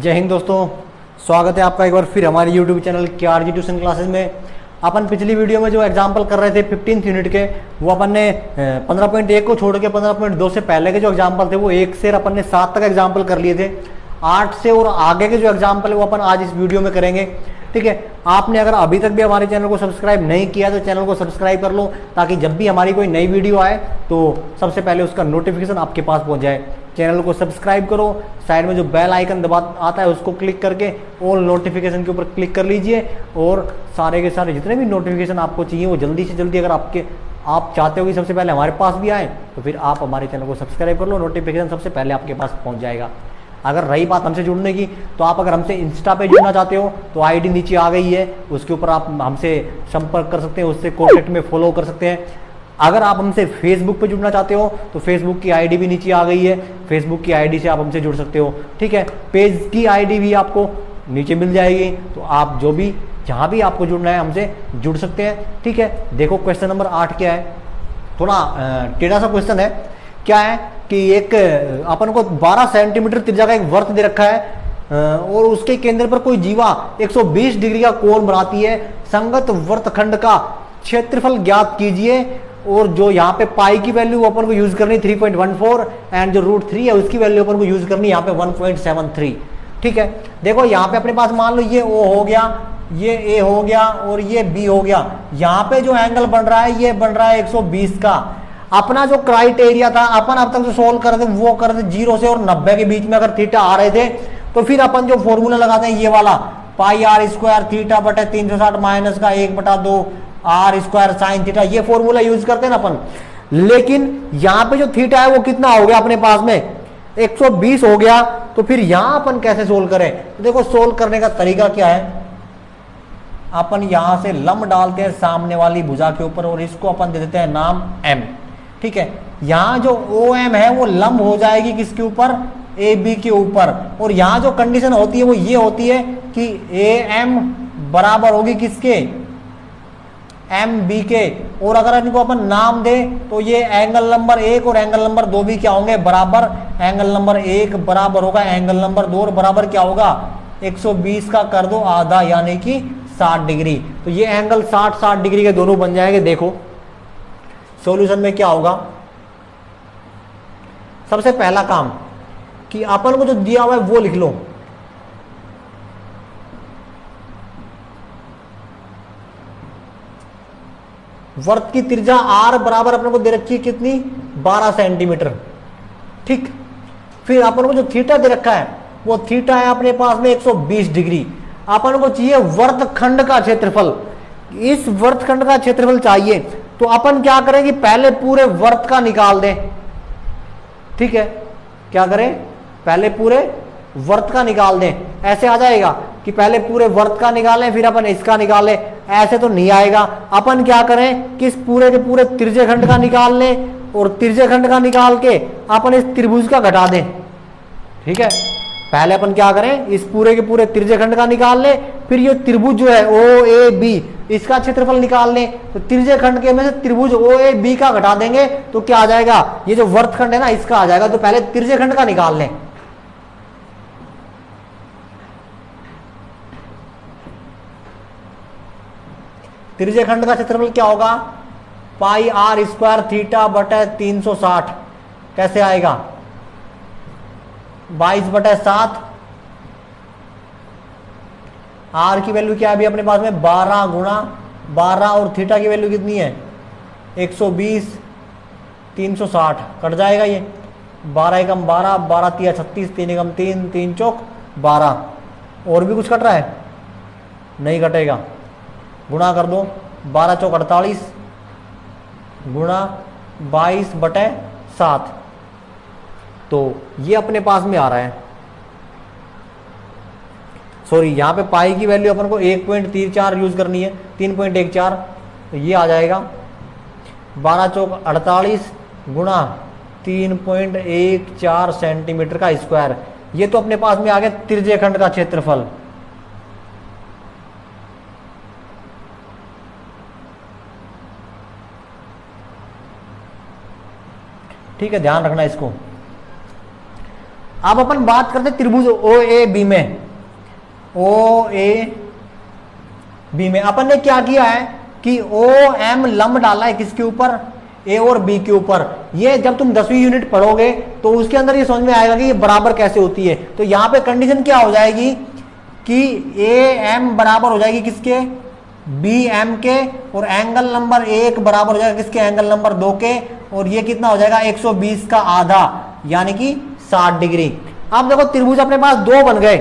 जय हिंद दोस्तों, स्वागत है आपका एक बार फिर हमारे YouTube channel KRG tuition classes में। अपन पिछली वीडियो में जो एग्जाम्पल कर रहे थे 15th यूनिट के, वो अपन ने 15.1 को छोड़ के 15.2 से पहले के जो एग्जाम्पल थे वो 1 से अपन ने 7 तक एग्जाम्पल कर लिए थे। 8 से और आगे के जो एग्जाम्पल है वो अपन आज इस वीडियो में करेंगे। ठीक है, आपने अगर अभी तक भी हमारे चैनल को सब्सक्राइब नहीं किया तो चैनल को सब्सक्राइब कर लो, ताकि जब भी हमारी कोई नई वीडियो आए तो सबसे पहले उसका नोटिफिकेशन आपके पास पहुंच जाए। चैनल को सब्सक्राइब करो, साइड में जो बेल आइकन दबा आता है उसको क्लिक करके ऑल नोटिफिकेशन के ऊपर क्लिक कर लीजिए, और सारे के सारे जितने भी नोटिफिकेशन आपको चाहिए वो जल्दी से जल्दी, अगर आप चाहते हो कि सबसे पहले हमारे पास भी आए, तो फिर आप हमारे चैनल को सब्सक्राइब कर लो, नोटिफिकेशन सबसे पहले आपके पास पहुंच जाएगा। अगर रही बात हमसे जुड़ने की, तो आप अगर हमसे इंस्टा पे जुड़ना चाहते हो तो आईडी नीचे आ गई है, उसके ऊपर आप हमसे संपर्क कर सकते हैं, उससे कॉन्टेक्ट में फॉलो कर सकते हैं। अगर आप हमसे फेसबुक पे जुड़ना चाहते हो तो फेसबुक की आईडी भी नीचे आ गई है, फेसबुक की आईडी से आप हमसे जुड़ सकते हो। ठीक है, पेज की आईडी भी आपको नीचे मिल जाएगी, तो आप जो भी जहां भी आपको जुड़ना है हमसे जुड़ सकते हैं। ठीक है, देखो क्वेश्चन नंबर 8 क्या है, थोड़ा टेढ़ा सा क्वेश्चन है। क्या है कि एक अपन को 12 सेंटीमीटर त्रिज्या का एक वर्त दे रखा है और उसके केंद्र पर कोई जीवा 120 डिग्री का कोण बनाती है। संगत वर्तखंड का क्षेत्रफल ज्ञात कीजिए, और जो यहाँ पे पाई की वैल्यू अपन को यूज करनी 3.14 एंड जो √3 है उसकी वैल्यू अपन को यूज करनी यहाँ पे 1.73। ठीक है, देखो यहाँ पे अपने पास मान लो ये O हो गया, ये A हो गया और ये B हो गया। यहाँ पे जो एंगल बन रहा है ये बन रहा है 120 का। अपना जो क्राइटेरिया था, अपन अब तक जो सोल्व कर रहे थे वो कर रहे थे 0 से और 90 के बीच में अगर थीटा आ रहे थे, तो फिर अपन जो फॉर्मूला लगाते हैं ये वाला पाई r स्क्वायर थीटा बटे 360 माइनस का 1/2 r स्क्वायर साइन थीटा, ये फॉर्मूला यूज करते हैं ना अपन। लेकिन यहाँ पे जो थीटा है वो कितना हो गया अपने पास में 120 हो गया, तो फिर यहाँ अपन कैसे सोल्व करें? तो देखो सोल्व करने का तरीका क्या है, अपन यहां से लंब डालते हैं सामने वाली भुजा के ऊपर और इसको अपन दे देते हैं नाम m। ठीक है, यहां जो OM है वो लंब हो जाएगी किसके ऊपर? AB के ऊपर। और यहां जो कंडीशन होती है वो ये होती है कि AM बराबर होगी किसके? MB के। और अगर इनको अपन नाम दे तो ये एंगल नंबर 1 और एंगल नंबर 2 भी क्या होंगे? बराबर। एंगल नंबर 1 बराबर होगा एंगल नंबर 2 और बराबर क्या होगा? 120 का कर दो आधा, यानी कि 60 डिग्री। तो ये एंगल 60 डिग्री के दोनों बन जाएंगे। देखो सॉल्यूशन में क्या होगा, सबसे पहला काम कि अपन को जो दिया हुआ है वो लिख लो। वर्त की त्रिज्या r बराबर अपन को दे रखी है कितनी? 12 सेंटीमीटर। ठीक, फिर अपन को जो थीटा दे रखा है वो थीटा है अपने पास में 120 डिग्री। अपन को चाहिए वर्तखंड का क्षेत्रफल। इस वर्तखंड का क्षेत्रफल चाहिए तो अपन क्या करें कि पहले पूरे वर्त का निकाल दें। ठीक है, क्या करें? पहले पूरे वर्त का निकाल दें। ऐसे आ जाएगा कि पहले पूरे वर्त का निकालें फिर अपन इसका निकालें, ऐसे तो नहीं आएगा। अपन क्या करें कि इस पूरे के पूरे त्रिज्यखंड का निकाल लें और त्रिज्यखंड का निकाल के अपन इस त्रिभुज का घटा दें। ठीक है, पहले अपन क्या करें, इस पूरे के पूरे त्रिज्यखंड का निकाल ले, फिर ये त्रिभुज जो है OAB इसका क्षेत्रफल निकाल ले, तो त्रिज्यखंड के में से त्रिभुज OAB का घटा देंगे तो क्या आ जाएगा? ये जो वर्तखंड है ना इसका आ जाएगा। तो पहले त्रिज्यखंड का निकाल लें। त्रिज्यखंड का क्षेत्रफल क्या होगा? पाई r स्क्वायर थीटा बटे 360। कैसे आएगा? 22/7। r की वैल्यू क्या है अभी अपने पास में? 12 गुणा 12, और थीटा की वैल्यू कितनी है? 120, 360 कट जाएगा ये। 12 एकम 12, 12 तिया 36, 3 एकम 3, 3 चौक 12। और भी कुछ कट रहा है? नहीं कटेगा। गुणा कर दो, 12 चौक 48 गुणा 22/7, तो ये अपने पास में आ रहा है। सॉरी, यहां पे पाई की वैल्यू अपन को 1.34 यूज करनी है, 3.14, तो ये आ जाएगा 12 चौक 48 गुणा 3.14 सेंटीमीटर का स्क्वायर। ये तो अपने पास में आ गया त्रिज्यखंड का क्षेत्रफल। ठीक है, ध्यान रखना इसको। अब अपन बात करते त्रिभुज ओ ए बी में। ओ ए बी में अपन ने क्या किया है कि ओ एम लंब डाला है किसके ऊपर, ए और बी के ऊपर। ये जब तुम 10वीं यूनिट पढ़ोगे तो उसके अंदर ये समझ में आएगा कि ये बराबर कैसे होती है। तो यहां पे कंडीशन क्या हो जाएगी कि ए एम बराबर हो जाएगी किसके, बी एम के, और एंगल नंबर 1 बराबर हो जाएगा किसके, एंगल नंबर 2 के, और ये कितना हो जाएगा 120 का आधा यानी कि 60 डिग्री। अब देखो त्रिभुज अपने पास दो बन गए,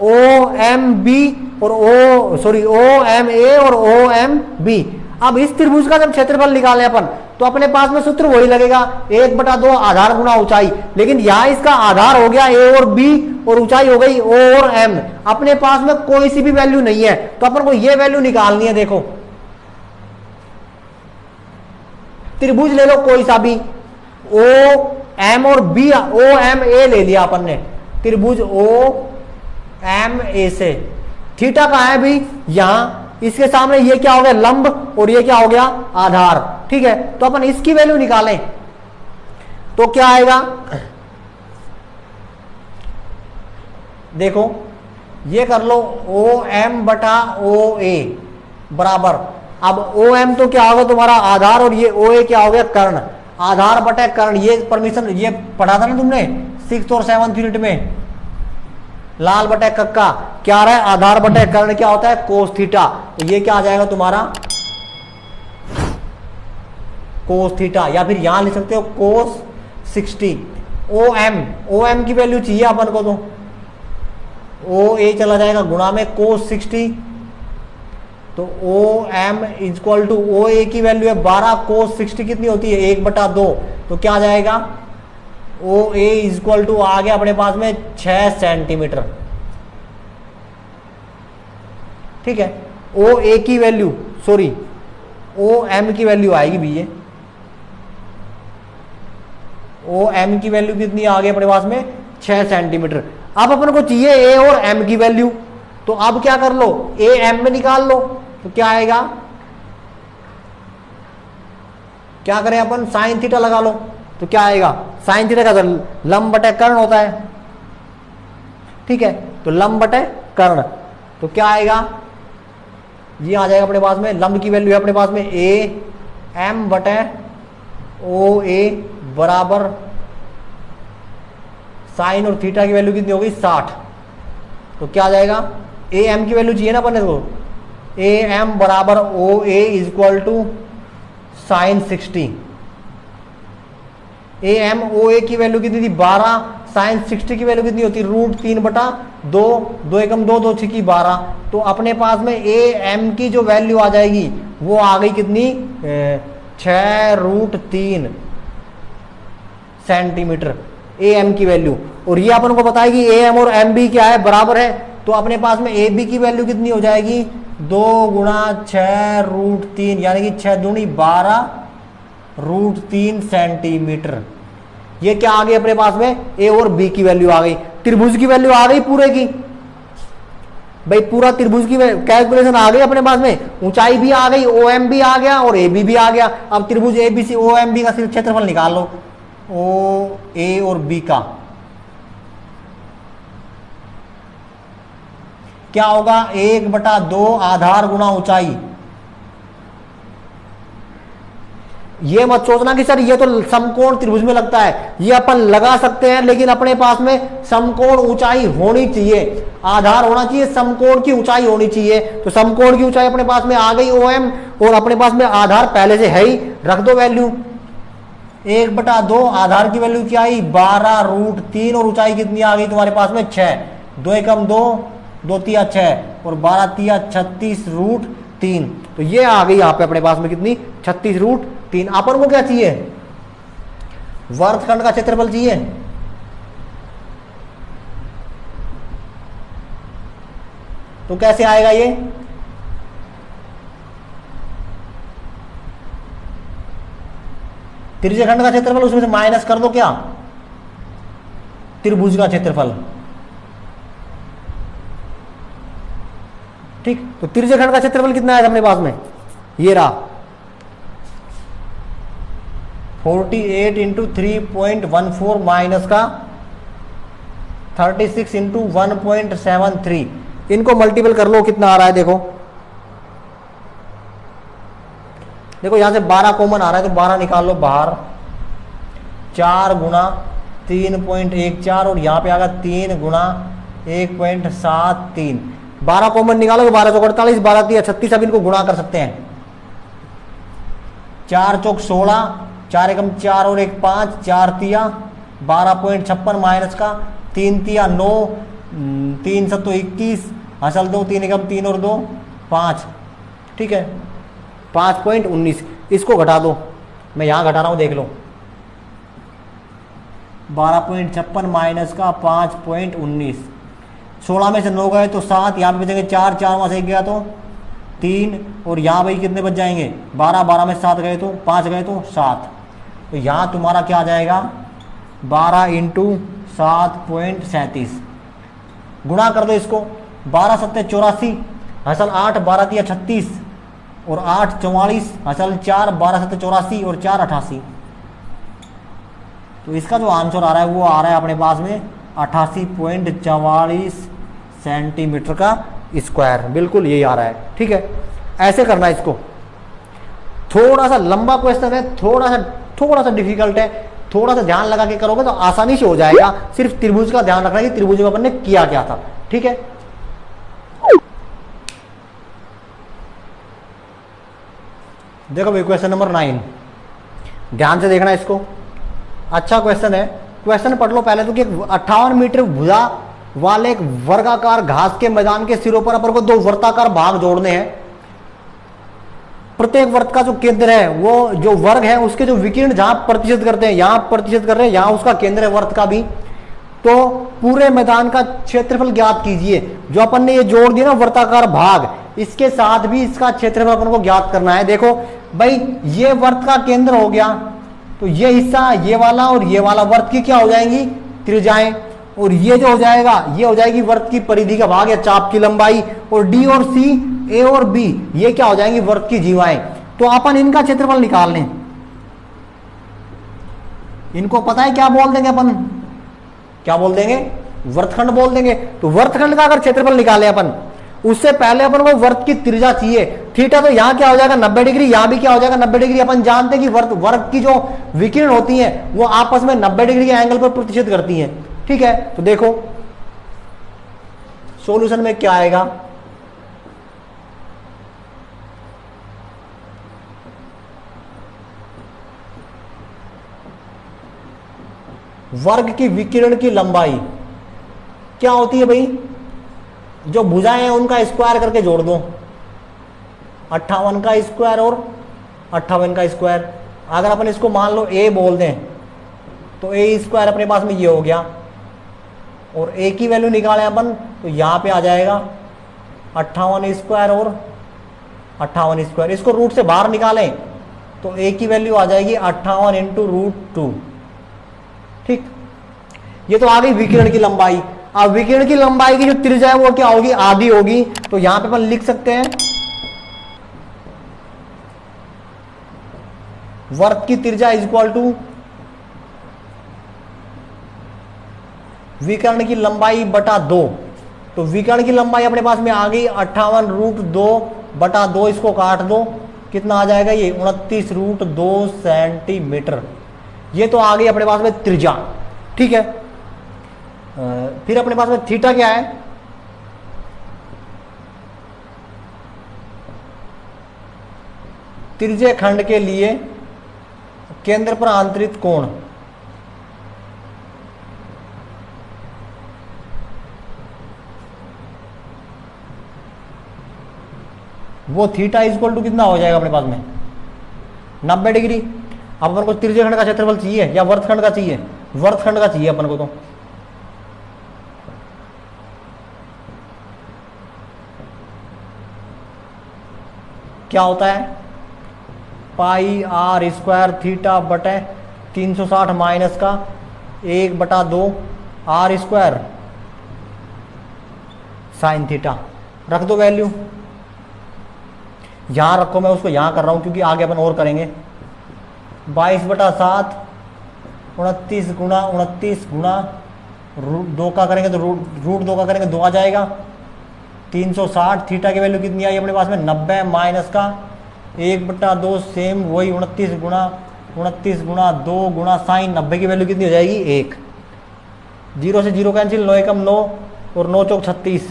ओ एम बी और ओ एम ए और ओ एम बी। अब इस त्रिभुज का जब क्षेत्रफल निकाले अपन तो अपने पास में सूत्र वही लगेगा 1/2 आधार गुना ऊंचाई, लेकिन यहां इसका आधार हो गया ए और बी और ऊंचाई हो गई ओ और एम। अपने पास में कोई सी भी वैल्यू नहीं है तो अपन को ये वैल्यू निकालनी है। देखो त्रिभुज ले लो कोई सा भी, ओ एम और बी, ओ एम ए ले लिया अपन ने, त्रिभुज ओ एम ए से। थीटा कहां है भी, यहां, इसके सामने ये क्या हो गया लंब और ये क्या हो गया आधार। ठीक है, तो अपन इसकी वैल्यू निकालें तो क्या आएगा, देखो ये कर लो ओ एम बटा ओ ए बराबर, अब ओ एम तो क्या होगा तुम्हारा आधार और ये ओ ए क्या हो गया कर्ण, आधार बटा कर्ण। ये परमिशन ये पढ़ा था ना तुमने 6th और 7th यूनिट में, लाल बटे कक्का क्या रहा है, आधार बटे कर्ण क्या होता है कोस थीटा। तो ये क्या आ जाएगा तुम्हारा कोस थीटा, या फिर यहां लिख सकते हो कोस 60। ओ एम की वैल्यू चाहिए अपन को, तो ओ ए चला जाएगा गुणा में कोस 60, तो O M equal to O A की वैल्यू है 12, कोस 60 कितनी होती है 1/2, तो क्या आ जाएगा ओ ए इक्वल टू आ गया अपने पास में 6 सेंटीमीटर। ठीक है, ओ ए की वैल्यू सॉरी ओ एम की वैल्यू आएगी भी, ये ओ एम की वैल्यू कितनी आ गई अपने पास में 6 सेंटीमीटर। अब अपन को चाहिए ए और एम की वैल्यू, तो अब क्या कर लो ए एम में निकाल लो, तो क्या आएगा, क्या करें अपन साइन थीटा लगा लो, तो क्या आएगा साइन थीटा का लंब बटे कर्ण होता है। ठीक है, तो लंब बटे कर्ण, तो क्या आएगा, ये आ जाएगा अपने पास में लंब की वैल्यू है अपने पास में ए एम बटे ओ ए बराबर साइन और थीटा की वैल्यू कितनी होगी 60। तो क्या आ जाएगा ए एम की वैल्यू चाहिए ना अपने को, ए एम बराबर O A equal to sine 60। A M O A की वैल्यू कितनी थी 12, साइन 60 की वैल्यू कितनी होती √3/2, 2 एकम 2, 2 छिकी 12। तो अपने पास में ए एम की जो वैल्यू आ जाएगी वो आ गई कितनी 6√3 सेंटीमीटर ए एम की वैल्यू। और ये अपन को बताएगी ए एम और एम बी क्या है बराबर है, तो अपने पास में ए बी की वैल्यू कितनी हो जाएगी 2 × 6√3 यानी कि 6 दूनी 12√3 सेंटीमीटर। ये क्या आ गई अपने पास में ए और बी की वैल्यू आ गई, त्रिभुज की वैल्यू आ गई पूरे की भाई, पूरा त्रिभुज की कैलकुलेशन आ गई अपने पास में, ऊंचाई भी आ गई, ओ एम भी आ गया और ए बी भी आ गया। अब त्रिभुज a b c o m b का सिर्फ क्षेत्रफल निकाल लो, ओ ए और बी का क्या होगा 1/2 आधार गुना ऊंचाई। ये मत सोचना कि सर ये तो समकोण त्रिभुज में लगता है, ये अपन लगा सकते हैं, लेकिन अपने पास में समकोण ऊंचाई होनी चाहिए, आधार होना चाहिए, समकोण की ऊंचाई होनी चाहिए। तो समकोण की ऊंचाई अपने पास में आ गई OM, और अपने पास में आधार पहले से है ही, रख दो वैल्यू 1/2, आधार की वैल्यू क्या आई 12√3 और ऊंचाई कितनी आ गई तुम्हारे पास में 6, 2 एकम 2, 2 तिया 6 और 12 तिया 36√3। तो ये आ गई यहाँ पे अपने पास में कितनी 36√3। अपन को क्या चाहिए वर्गखंड का क्षेत्रफल चाहिए, तो कैसे आएगा ये त्रिज्यखंड का क्षेत्रफल, उसमें से माइनस कर दो क्या त्रिभुज का क्षेत्रफल। ठीक, तो त्रिज्यखंड का क्षेत्रफल कितना है अपने पास में, ये रहा 48 × 3.14 माइनस का 36 इंटू 1.73, इनको मल्टीपल कर लो, कितना आ रहा है देखो। देखो यहां से 12 कॉमन आ रहा है तो 12 निकाल लो बाहर, 4 गुना 3.14 और यहाँ पे आएगा 3 गुना 1.73, 12 कॉमन निकालो तो 12 चौक 48, 12 तिया 36, अब इनको गुणा कर सकते हैं। 4 चौक 16, 4 एकम 4 और 1 5, 4 तिया 12.56 माइनस का 3 तिया 9, 3 7 21, असल 2, 3 एकम 3 और 2 5, ठीक है 5.19, इसको घटा दो, मैं यहां घटा रहा हूं देख लो, 12.56 माइनस का 5.19, 16 में से 9 गए तो 7, यहाँ पे बचेंगे 4, 4 वहां से गया तो 3, और यहाँ भाई कितने बच जाएंगे 12, 12 में 7 गए तो 5 गए तो 7, तो यहाँ तुम्हारा क्या आ जाएगा 12 इंटू 7.37, गुणा कर दो इसको, 12 7 84, असल 8, 12 तिया 36 और 8 44, असल 4, 12 7 84 और 4 88, तो इसका जो आंसर आ रहा है वो आ रहा है अपने पास में 88.44 सेंटीमीटर का स्क्वायर, बिल्कुल यही आ रहा है, ठीक है। ऐसे करना है इसको, थोड़ा सा लंबा क्वेश्चन है, थोड़ा सा डिफिकल्ट है, थोड़ा सा ध्यान लगा के करोगे तो आसानी से हो जाएगा, सिर्फ त्रिभुज का ध्यान रखना कि त्रिभुज में अपन ने किया क्या था, ठीक है। देखो भाई क्वेश्चन नंबर 9, ध्यान से देखना इसको, अच्छा क्वेश्चन है, क्वेश्चन पढ़ लो पहले तो कि 58 मीटर भुजा वाले एक वर्गाकार घास के मैदान के सिरों पर अपन को 2 वर्ताकार भाग जोड़ने हैं, प्रत्येक वर्त का जो केंद्र है वो जो वर्ग है उसके जो विकिरण जहां प्रतिशत करते हैं, यहां प्रतिशत कर रहे हैं, यहां उसका केंद्र है वर्त का भी, तो पूरे मैदान का क्षेत्रफल ज्ञात कीजिए। जो अपन ने ये जोड़ दिया ना वर्ताकार भाग, इसके साथ भी इसका क्षेत्रफल अपन को ज्ञात करना है। देखो भाई ये वर्त का केंद्र हो गया, तो ये हिस्सा ये वाला और ये वाला वर्त की क्या हो जाएंगी त्रिज्याएं, और ये जो हो जाएगा ये हो जाएगी वर्त की परिधि का भाग या चाप की लंबाई, और डी और सी, ए और बी ये क्या हो जाएंगी वर्त की जीवाएं। तो अपन इनका क्षेत्रफल निकाल लें, इनको पता है क्या बोल देंगे अपन, क्या बोल देंगे वर्तखंड बोल देंगे। तो वर्तखंड का अगर क्षेत्रफल निकाले अपन, उससे पहले अपन को वर्त की त्रिज्या चाहिए, थीटा, तो यहां क्या हो जाएगा 90 डिग्री, यहां भी क्या हो जाएगा 90 डिग्री। अपन जानते हैं कि वर्ग की जो विकिरण होती है वो आपस में 90 डिग्री के एंगल पर प्रतिशत करती हैं, ठीक है। तो देखो सॉल्यूशन में क्या आएगा, वर्ग की विकिरण की लंबाई क्या होती है भाई, जो भुजाएं हैं उनका स्क्वायर करके जोड़ दो, 58 का स्क्वायर और 58 का स्क्वायर। अगर अपन इसको मान लो a बोल दें तो a स्क्वायर अपने पास में ये हो गया, और a की वैल्यू निकालें अपन तो यहां पे आ जाएगा 58 स्क्वायर और 58 स्क्वायर। इसको रूट से बाहर निकालें तो a की वैल्यू आ जाएगी 58 इंटू √2, ठीक। ये तो आ गई विकिरण की लंबाई। अब विकिरण की लंबाई की जो त्रिज्या है वो क्या होगी, आधी होगी, तो यहां पे अपन लिख सकते हैं वर्त की त्रिज्या इज इक्वल टू विकर्ण की लंबाई बटा 2। तो विकर्ण की लंबाई अपने पास में आ गई 58 √2 बटा 2, इसको काट दो कितना आ जाएगा ये 29 √2 सेंटीमीटर। ये तो आ गई अपने पास में त्रिज्या, ठीक है। फिर अपने पास में थीटा क्या है, त्रिज्य खंड के लिए केंद्र पर आंतरिक कोण, वो थीटा इज इक्वल टू कितना हो जाएगा अपने पास में 90 डिग्री। अब अपन को त्रिज्य खंड का क्षेत्रफल चाहिए या वर्तखंड का चाहिए, वर्तखंड का चाहिए अपन को, तो क्या होता है पाई आर स्क्वायर थीटा बटे 360 माइनस का 1/2 आर स्क्वायर साइन थीटा। रख दो वैल्यू, यहां रखो, मैं उसको यहां कर रहा हूं क्योंकि आगे अपन और करेंगे। 22/7 29 गुना रूट 2 का करेंगे तो रूट 2 का करेंगे 2 आ जाएगा। 360 थीटा की वैल्यू कितनी आई अपने पास में 90 माइनस का 1/2 सेम वही 29 गुणा 2 गुणा साइन 90 की वैल्यू कितनी हो जाएगी 1। 0 से 0 कैंसिल, 9 एकम 9 और 9 चौक 36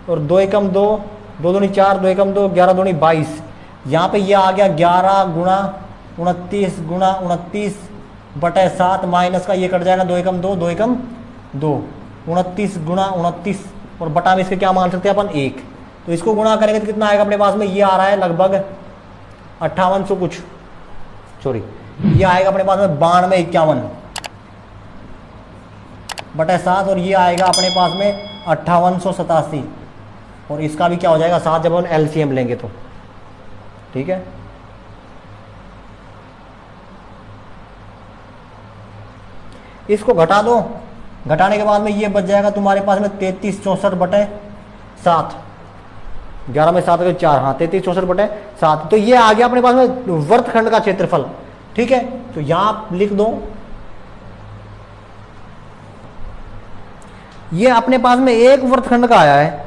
और 2 एकम 2, 2 दूनी 4, 2 एकम 2, 11 दूनी 22। यहाँ पे ये आ गया 11 गुणा 29 बटे 7 माइनस का ये कट जाएगा 2 एकम 2, 2 एकम 2, 29 गुणा 29 और बटा में इसके क्या मान सकते हैं अपन 1। तो इसको गुणा करेंगे तो कितना आएगा अपने पास में, ये आ रहा है लगभग 5800 कुछ, सॉरी ये आएगा अपने पास में 9251 बटे 7 और ये आएगा अपने पास में 5887 और इसका भी क्या हो जाएगा 7 जब अपन एलसीएम लेंगे तो। ठीक है, इसको घटा दो, घटाने के बाद में ये बच जाएगा तुम्हारे पास में 3364 बटे 7, 11 में 7 4, हाँ 3364 बटे 7। तो ये आ गया अपने पास में वर्तखंड का क्षेत्रफल। ठीक है, तो यहां आप लिख दो, ये अपने पास में एक वर्तखंड का आया है,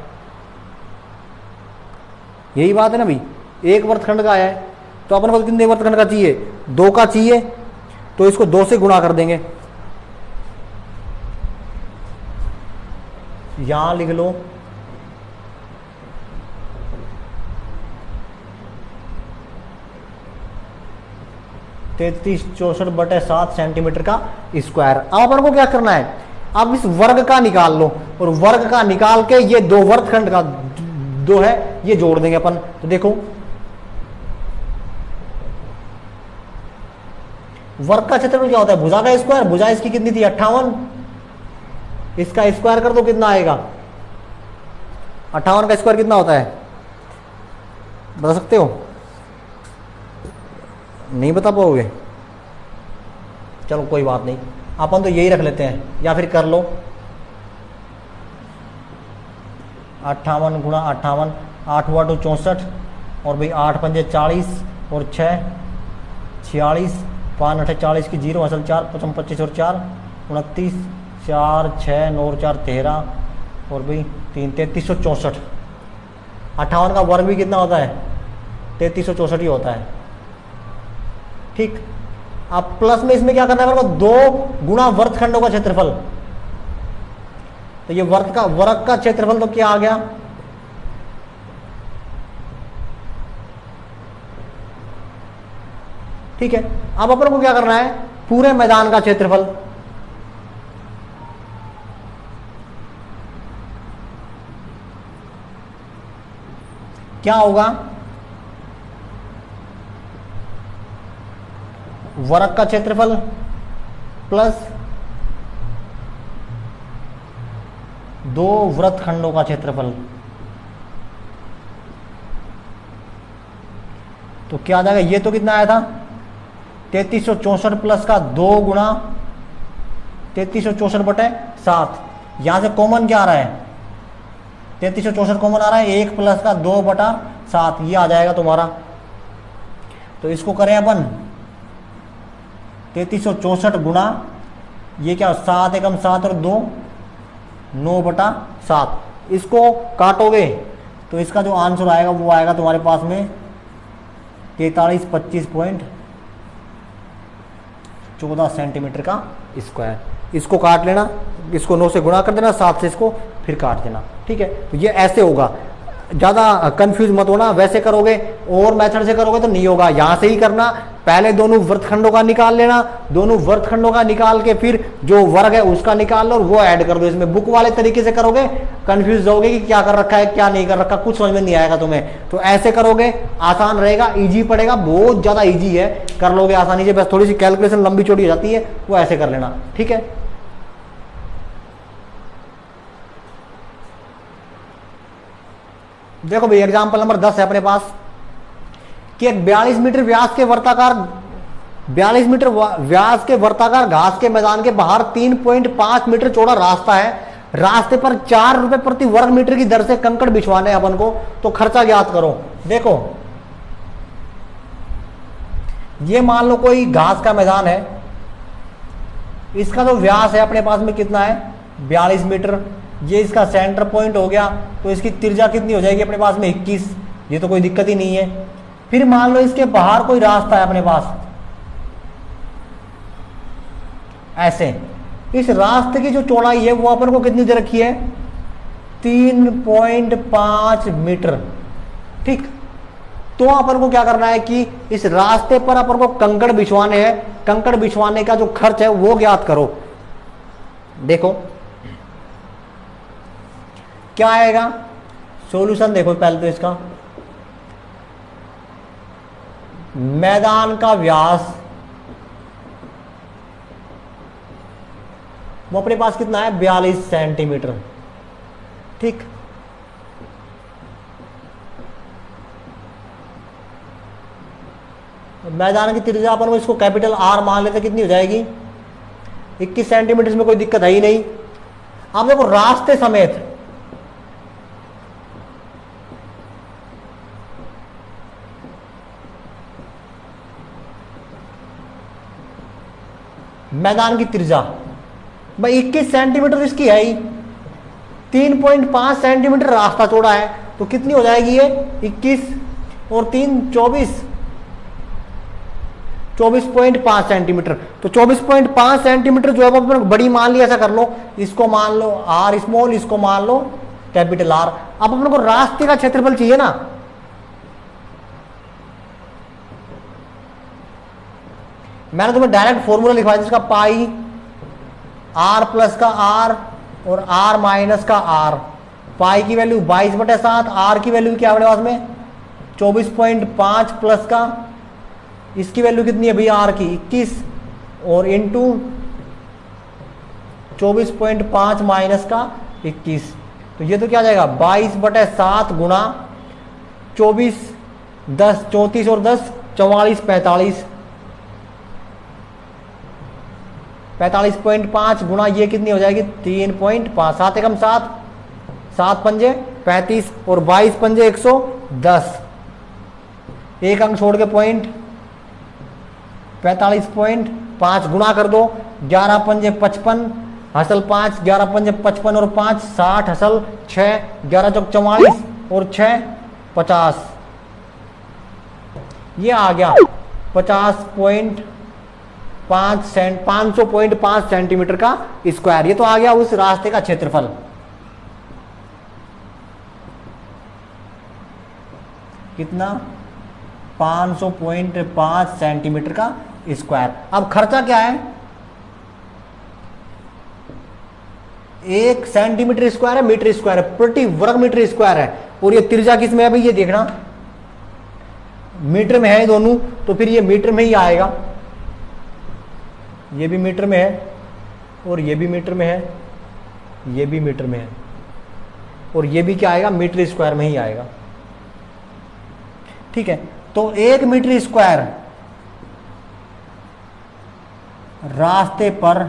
यही बात है ना भाई, एक वर्तखंड का आया है। तो अपन को कितने वर्तखंड का चाहिए, 2 का चाहिए, तो इसको 2 से गुणा कर देंगे। यहां लिख लो 3364 बटे 7 सेंटीमीटर का स्क्वायर। अब अपन को क्या करना है, अब इस वर्ग का निकाल लो और वर्ग का निकाल के ये 2 वर्गखंड का 2 है ये जोड़ देंगे अपन। तो देखो वर्ग का क्षेत्रफल क्या होता है, भुजा का स्क्वायर। भुजा इसकी कितनी थी 58, इसका स्क्वायर कर दो कितना आएगा, 58 का स्क्वायर कितना होता है बता सकते हो, नहीं बता पाओगे, चलो कोई बात नहीं, अपन तो यही रख लेते हैं, या फिर कर लो 58 गुणा 58, 8 हुआ 64 और भाई 8 पंजे 40 और 6 46, 5 8 40 की 0 असल 4 55 25 और 4 29 4 6 9 और 4 13 और भाई 3 3364। 58 का वर्ग भी कितना होता है 3364 ही होता है। ठीक, अब प्लस में इसमें क्या करना है, 2 गुणा वर्गखंडों का क्षेत्रफल। तो ये वर्ग का क्षेत्रफल तो क्या आ गया, ठीक है। अब अपन को क्या करना है, पूरे मैदान का क्षेत्रफल। क्या होगा, वर्ग का क्षेत्रफल प्लस 2 वृत्तखंडों का क्षेत्रफल। तो क्या आ जाएगा, ये तो कितना आया था 3364 प्लस का 2 गुणा 3364 बटे 7। यहां से कॉमन क्या आ रहा है 3364 कॉमन आ रहा है, 1 प्लस का 2 बटा 7 ये आ जाएगा तुम्हारा। तो इसको करें अपन 3364 गुणा ये क्या 7 एकम 7 और 2 9 बटा 7। इसको काटोगे तो इसका जो आंसर आएगा वो आएगा तुम्हारे पास में 4325.14 सेंटीमीटर का स्क्वायर। इसको काट लेना, इसको 9 से गुणा कर देना, 7 से इसको फिर काट देना। ठीक है, तो ये ऐसे होगा, ज़्यादा कंफ्यूज मत होना। वैसे करोगे और मेथड से करोगे तो नहीं होगा, यहाँ से ही करना। पहले दोनों वृत्तखंडों का निकाल लेना, दोनों वृत्तखंडों का निकाल के फिर जो वर्ग है उसका निकाल लो और वो ऐड कर दो इसमें। बुक वाले तरीके से करोगे कंफ्यूज होगे कि क्या कर रखा है क्या नहीं कर रखा, कुछ समझ में नहीं आएगा तुम्हें। तो ऐसे करोगे आसान रहेगा, इजी पड़ेगा, बहुत ज्यादा इजी है, कर लोगे आसानी से। बस थोड़ी सी कैलकुलेशन लंबी चौड़ी हो जाती है, वो ऐसे कर लेना। ठीक है, देखो भाई एग्जाम्पल नंबर 10 है अपने पास कि एक 42 मीटर व्यास के वर्ताकार घास के मैदान के बाहर 3.5 मीटर चौड़ा रास्ता है। रास्ते पर 4 रुपए प्रति वर्ग मीटर की दर से कंकड़ बिछवाने अपन को, तो खर्चा ज्ञात करो। देखो ये मान लो कोई घास का मैदान है, इसका जो व्यास है अपने पास में कितना है 42 मीटर। ये इसका सेंटर पॉइंट हो गया, तो इसकी त्रिज्या कितनी हो जाएगी अपने पास में 21। ये तो कोई दिक्कत ही नहीं है। फिर मान लो इसके बाहर कोई रास्ता है अपने पास, ऐसे इस रास्ते की जो चौड़ाई है वो अपन को कितनी दे रखी है, 3.5 मीटर। ठीक, तो अपन को क्या करना है कि इस रास्ते पर अपन को कंकड़ बिछवाने हैं। कंकड़ बिछवाने का जो खर्च है वो ज्ञात करो। देखो क्या आएगा सॉल्यूशन, देखो पहले तो इसका मैदान का व्यास वो अपने पास कितना है, 42 सेंटीमीटर। ठीक, मैदान की त्रिज्या अपन इसको कैपिटल आर मान लेते, कितनी हो जाएगी 21 सेंटीमीटर में कोई दिक्कत है ही नहीं। अब देखो रास्ते समेत मैदान की त्रिज्या भाई 21 सेंटीमीटर इसकी है ही, 3.5 सेंटीमीटर रास्ता चौड़ा है, तो कितनी हो जाएगी ये 21 और 3 24.5 सेंटीमीटर। तो 24.5 सेंटीमीटर जो है वो अपने बड़ी मान ली, ऐसा कर लो, इसको मान लो आर स्मॉल, इसको मान लो कैपिटल आर। अब अपने को रास्ते का क्षेत्रफल चाहिए ना, मैंने तुम्हें डायरेक्ट फॉर्मूला लिखवाया जिसका पाई आर प्लस का आर और आर माइनस का आर। पाई की वैल्यू 22/7, आर की वैल्यू क्या है अपने पास में 24.5 प्लस का इसकी वैल्यू कितनी है भैया आर की 21 और इंटू 24.5 माइनस का 21, तो ये तो क्या जाएगा 22/7 गुणा 24, 10 34 और 10 44 45.5 गुणा ये कितनी हो जाएगी 3.5, 7 एकम 7, 7 पंजे 35 और 22 पंजे 110, एक अंक छोड़ के पॉइंट 45.5 गुणा कर दो, 11 पंजे 55 हसल 5, 11 पंजे 55 और 5 60 हसल 6, 11 चौक 44 और 6 50, ये आ गया 500.5 सेंटीमीटर का स्क्वायर। ये तो आ गया उस रास्ते का क्षेत्रफल। कितना 500.5 सेंटीमीटर का स्क्वायर। अब खर्चा क्या है, 1 सेंटीमीटर स्क्वायर है, मीटर स्क्वायर है, प्रति वर्ग मीटर स्क्वायर है। और ये त्रिज्या किसमें है भाई, ये देखना मीटर में है दोनों, तो फिर ये मीटर में ही आएगा। ये भी मीटर में है और ये भी मीटर में है, ये भी मीटर में है और ये भी क्या आएगा मीटर स्क्वायर में ही आएगा। ठीक है, तो 1 मीटर स्क्वायर रास्ते पर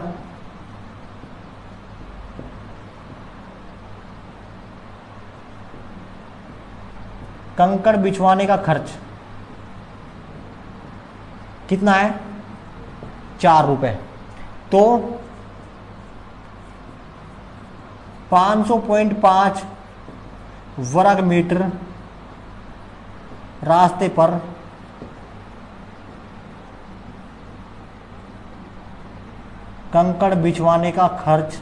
कंकड़ बिछवाने का खर्च कितना है 4 रुपए। तो 500.5 वर्ग मीटर रास्ते पर कंकड़ बिछवाने का खर्च,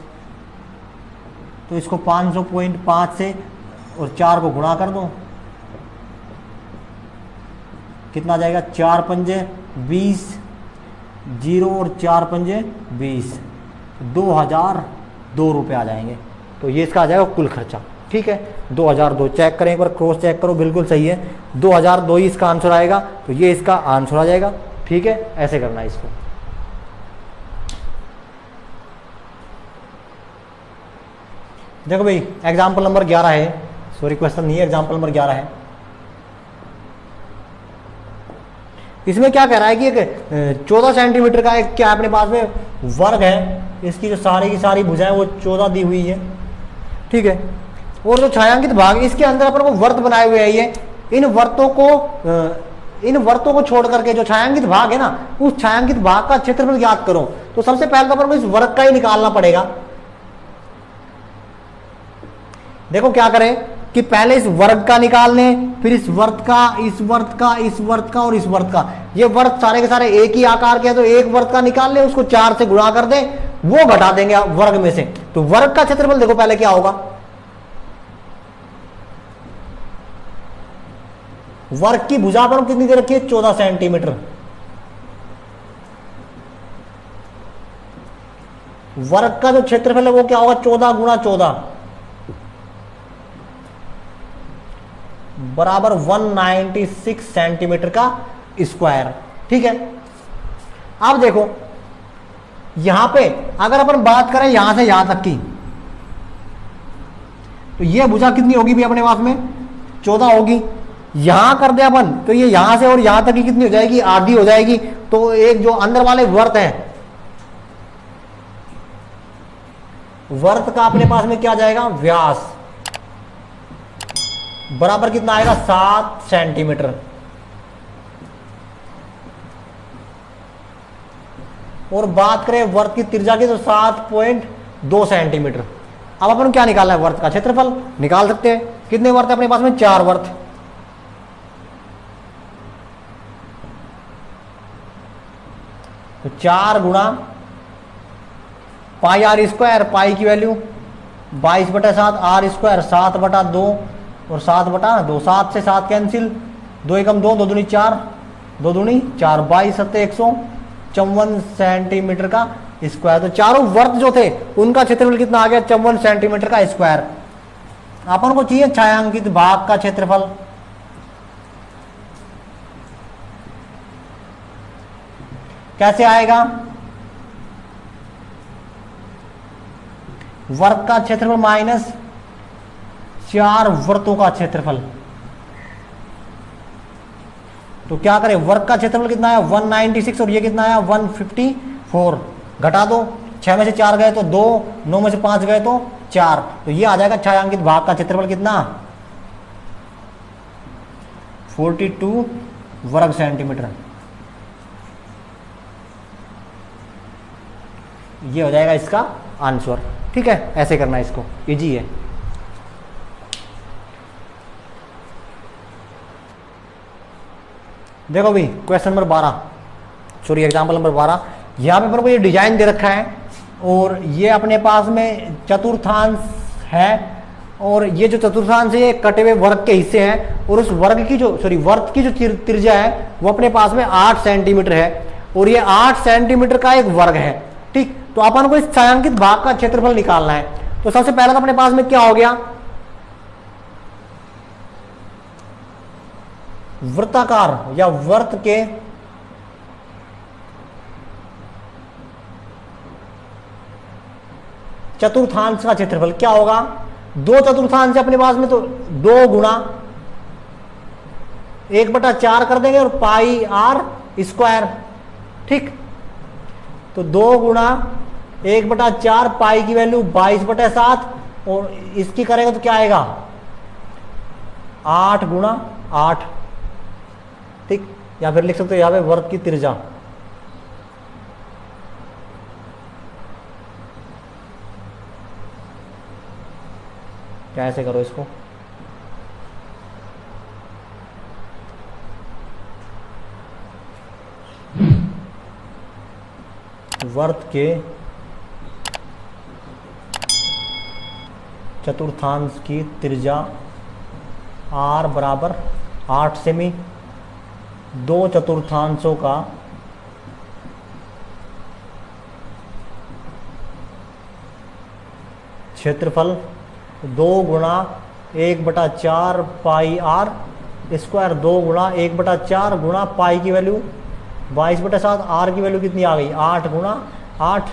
तो इसको 500.5 से और 4 को गुणा कर दो, कितना जाएगा 4 पंजे 20, 0 और 4 पंजे 20, 2002 रुपये आ जाएंगे। तो ये इसका आ जाएगा कुल खर्चा। ठीक है, 2002 चेक करें एक बार, क्रॉस चेक करो, बिल्कुल सही है, 2002 ही इसका आंसर आएगा। तो ये इसका आंसर आ जाएगा। ठीक है, ऐसे करना है इसको। देखो भाई एग्जाम्पल नंबर 11 है, सॉरी क्वेश्चन नहीं है, एग्जाम्पल नंबर 11 है। इसमें क्या कह रहा है कि एक 14 सेंटीमीटर का एक क्या अपने पास में वर्ग है, इसकी जो सारी की सारी भुजाएं वो 14 दी हुई है। ठीक है, और जो छायांकित भाग इसके अंदर अपन को वर्त बनाए हुए हैं, ये इन वर्तों को छोड़ करके जो छायांकित भाग है ना, उस छायांकित भाग का क्षेत्रफल ज्ञात करो। तो सबसे पहले तो अपन को इस वर्ग का ही निकालना पड़ेगा। देखो क्या करें कि पहले इस वर्ग का निकाल लें, फिर इस वर्ग का, इस वर्ग का, इस वर्ग का और इस वर्ग का। ये वर्ग सारे के सारे एक ही आकार के हैं, तो एक वर्ग का निकाल लें, उसको 4 से गुणा कर दें, वो घटा देंगे वर्ग में से। तो वर्ग का क्षेत्रफल देखो पहले क्या होगा, वर्ग की भुजा पर कितनी दे रखी है, 14 सेंटीमीटर। वर्ग का जो क्षेत्रफल है वो क्या होगा, 14 गुणा 14 बराबर 196 सेंटीमीटर का स्क्वायर। ठीक है, अब देखो यहां पे अगर अपन बात करें यहां से यहां तक की, तो ये भुजा कितनी होगी भी अपने पास में, 14 होगी। यहां कर दे अपन तो ये यहां से और यहां तक की कितनी हो जाएगी, आधी हो जाएगी। तो एक जो अंदर वाले वर्त है, वर्त का अपने पास में क्या जाएगा, व्यास बराबर कितना आएगा, 7 सेंटीमीटर। और बात करें वर्त की त्रिज्या की तो 7.2 सेंटीमीटर। अब अपन क्या निकालना है, वर्त का क्षेत्रफल निकाल सकते हैं। कितने वर्त है अपने पास में, 4 वर्त। तो 4 गुणा पाई आर स्क्वायर, पाई की वैल्यू 22/7, आर स्क्वायर 7/2 और 7/2, 7 से 7 कैंसिल, 2 एकम 2, 2 दूनी 4, 2 दूनी 4, 22 सत्ते 154 सेंटीमीटर का स्क्वायर। तो चारों वर्त जो थे उनका क्षेत्रफल कितना आ गया, 54 सेंटीमीटर का स्क्वायर। अपन को चाहिए छायांकित भाग का क्षेत्रफल। कैसे आएगा, वर्ग का क्षेत्रफल माइनस 4 वर्तों का क्षेत्रफल। तो क्या करें, वर्ग का क्षेत्रफल कितना है 196 और ये कितना है 154, घटा दो, 6 में से 4 गए तो 2, 9 में से 5 गए तो 4, तो ये आ जाएगा छायांकित भाग का क्षेत्रफल कितना, 42 वर्ग सेंटीमीटर। ये हो जाएगा इसका आंसर। ठीक है, ऐसे करना है इसको, इजी है। देखो भाई question number 12, sorry example number 12। यहाँ पे अपन को ये डिजाइन दे रखा है और ये अपने पास में चतुर्थांश है और ये जो चतुर्थांश है ये कटे हुए वर्ग के हिस्से हैं और उस वर्ग की जो वर्त की जो त्रिज्या है वो अपने पास में 8 सेंटीमीटर है और ये 8 सेंटीमीटर का एक वर्ग है। ठीक, तो अपन को इस छायांकित भाग का क्षेत्रफल निकालना है। तो सबसे पहले तो अपने पास में क्या हो गया, वृत्ताकार या वर्त के चतुर्थांश का क्षेत्रफल क्या होगा, 2 चतुर्थांश अपने पास में तो 2 गुणा 1/4 कर देंगे और पाई आर स्क्वायर। ठीक, तो 2 गुणा 1/4, पाई की वैल्यू 22/7 और इसकी करेंगे तो क्या आएगा 8 गुणा 8। ठीक, या फिर लिख सकते हो यहां पे वर्ग की त्रिज्या, क्या ऐसे करो इसको, वर्त के चतुर्थांश की त्रिज्या r बराबर 8 सेमी, 2 चतुर्थांशों का क्षेत्रफल 2 गुणा 1/4 पाई आर स्क्वायर, 2 गुणा 1/4 गुणा पाई की वैल्यू 22/7, आर की वैल्यू कितनी आ गई 8 गुणा 8,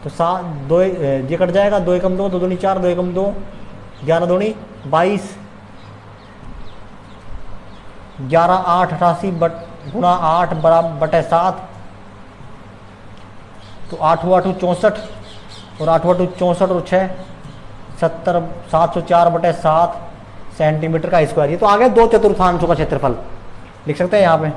तो 7 2 ये कट जाएगा, 2 एकम 2, 2 दूनी 4, 2 एकम 2, 11 दूनी 22, 11 8 88 गुणा 8 बराबर 7, तो 8 8 64 और 8 8 64 और 6 70, 704/7 सेंटीमीटर का स्क्वायर। ये तो आ गया 2 चतुर्थांशों का क्षेत्रफल, लिख सकते हैं यहाँ पे।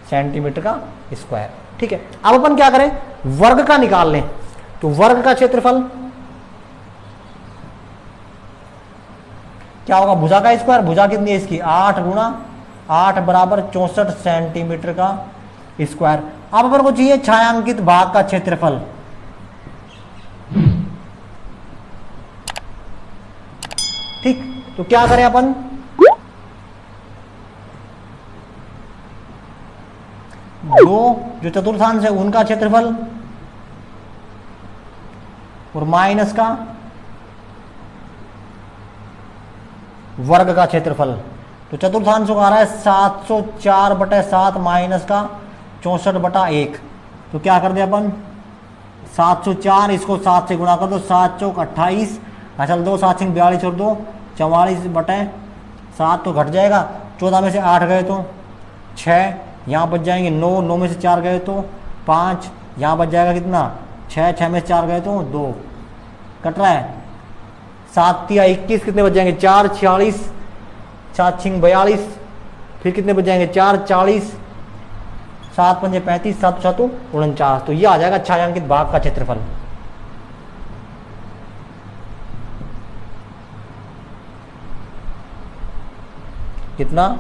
सेंटीमीटर का स्क्वायर। ठीक है, अब अपन क्या करें, वर्ग का निकाल लें। तो वर्ग का क्षेत्रफल क्या होगा, भुजा का स्क्वायर। भुजा कितनी है इसकी, 8 गुणा 8 बराबर 64 सेंटीमीटर का स्क्वायर। अब अपन को चाहिए छायांकित भाग का क्षेत्रफल। ठीक, तो क्या करें अपन, दो जो चतुर्थांश है उनका क्षेत्रफल और माइनस का वर्ग का क्षेत्रफल। तो चतुर्थांश को आ रहा है 704/7 माइनस का 64/1। तो क्या कर दे अपन, 704, इसको 7 से गुणा कर दो, 7 चौक 28, चल 2 7 सिंह 42 और 2 44/7 तो घट जाएगा। 14 में से 8 गए तो 6, यहाँ बच जाएंगे 9, 9 में से 4 गए तो 5, यहाँ बच जाएगा कितना 6, 6 में से 4 गए तो 2, कट रहा है 7 या 21, कितने बच जाएंगे 4 46, 7 6 42, फिर कितने बच जाएंगे 4 40, 7 5 35, 7 7 49। तो ये आ जाएगा छायांकित भाग का क्षेत्रफल। कितना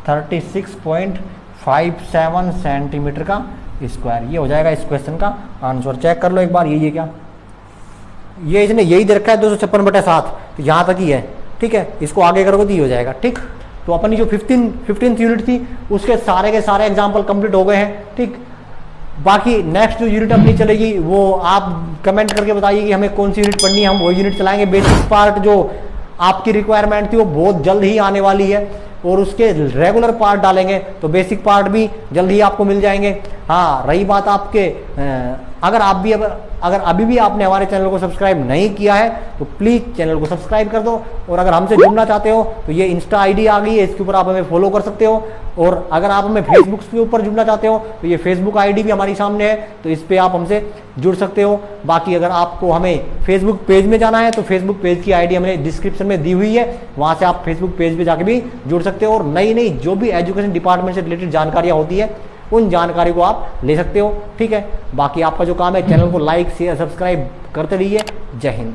36.57 सेंटीमीटर का स्क्वायर। ये हो जाएगा इस क्वेश्चन का आंसर। चेक कर लो एक बार, ये क्या, ये इसने यही दे रखा है 256/7, तो यहाँ तक ही है। ठीक है, इसको आगे करोगे तो ये हो जाएगा। ठीक, तो अपनी जो 15th यूनिट थी उसके सारे के सारे एग्जाम्पल कंप्लीट हो गए हैं। ठीक, बाकी नेक्स्ट जो यूनिट अपनी चलेगी वो आप कमेंट करके बताइए कि हमें कौन सी यूनिट पढ़नी है, हम वो यूनिट चलाएंगे। बेसिक पार्ट जो आपकी रिक्वायरमेंट थी वो बहुत जल्द ही आने वाली है और उसके रेगुलर पार्ट डालेंगे, तो बेसिक पार्ट भी जल्द ही आपको मिल जाएंगे। हाँ, रही बात आपके, अगर अभी भी आपने हमारे चैनल को सब्सक्राइब नहीं किया है तो प्लीज़ चैनल को सब्सक्राइब कर दो। और अगर हमसे जुड़ना चाहते हो तो ये इंस्टा आईडी आ गई है, इसके ऊपर आप हमें फॉलो कर सकते हो। और अगर आप हमें फेसबुक के ऊपर जुड़ना चाहते हो तो ये फेसबुक आईडी भी हमारी सामने है, तो इस पर आप हमसे जुड़ सकते हो। बाकी अगर आपको हमें फेसबुक पेज में जाना है तो फेसबुक पेज की आईडी हमने डिस्क्रिप्शन में दी हुई है, वहाँ से आप फेसबुक पेज पर जाके भी जुड़ सकते हो और नई जो भी एजुकेशन डिपार्टमेंट से रिलेटेड जानकारियाँ होती है उन जानकारी को आप ले सकते हो। ठीक है, बाकी आपका जो काम है चैनल को लाइक शेयर सब्सक्राइब करते रहिए। जय हिंद।